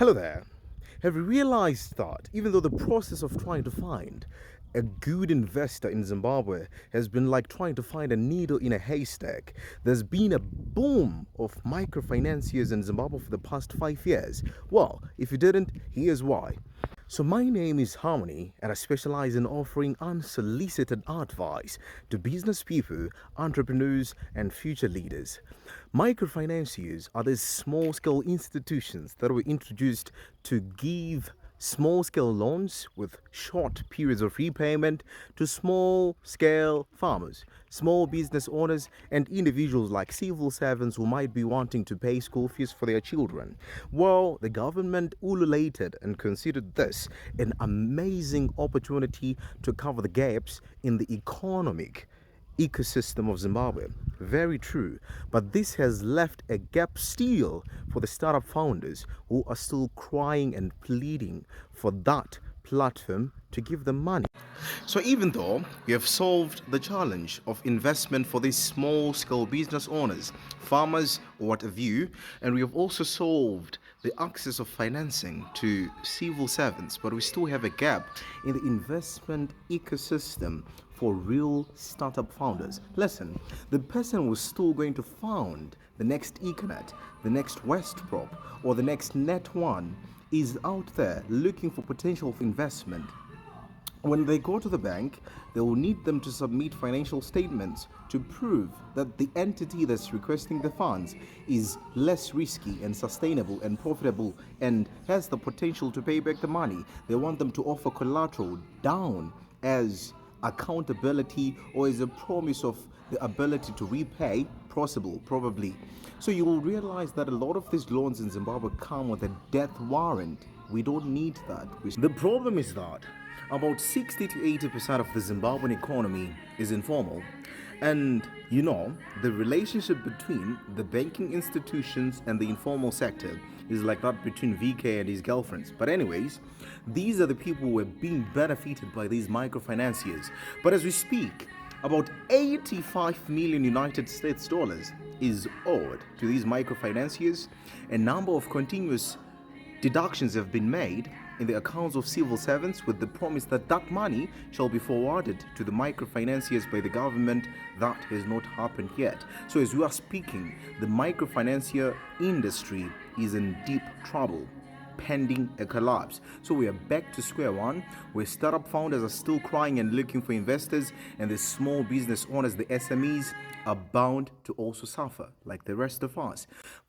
Hello there. Have you realized that even though the process of trying to find a good investor in Zimbabwe has been like trying to find a needle in a haystack, there's been a boom of microfinanciers in Zimbabwe for the past 5 years? Well, if you didn't, here's why. So, my name is Harmony, and I specialize in offering unsolicited advice to business people, entrepreneurs, and future leaders. Microfinanciers are these small scale institutions that were introduced to give small scale loans with short periods of repayment to small scale farmers, small business owners, and individuals like civil servants who might be wanting to pay school fees for their children. Well, the government ululated and considered this an amazing opportunity to cover the gaps in the economic ecosystem of Zimbabwe. Very true. But this has left a gap still for the startup founders who are still crying and pleading for that platform to give them money. So even though we have solved the challenge of investment for these small scale business owners, farmers, or what have you, and we have also solved the access of financing to civil servants, but we still have a gap in the investment ecosystem for real startup founders. Listen, the person who's still going to found the next Econet, the next Westprop, or the next Net1 is out there looking for potential investment. When they go to the bank, they will need them to submit financial statements to prove that the entity that's requesting the funds is less risky and sustainable and profitable and has the potential to pay back the money. They want them to offer collateral down as accountability or as a promise of the ability to repay possible, probably. So you will realize that a lot of these loans in Zimbabwe come with a death warrant. We don't need that. The problem is that about 60 to 80% of the Zimbabwean economy is informal. And the relationship between the banking institutions and the informal sector is like that between VK and his girlfriends. But anyways, these are the people who are being benefited by these microfinanciers. But as we speak, about 85 million United States dollars is owed to these microfinanciers. A number of continuous deductions have been made in the accounts of civil servants with the promise that that money shall be forwarded to the microfinanciers by the government. That has not happened yet. So as we are speaking, the microfinancier industry is in deep trouble, pending a collapse. So we are back to square one, where startup founders are still crying and looking for investors, and the small business owners, the SMEs, are bound to also suffer like the rest of us. But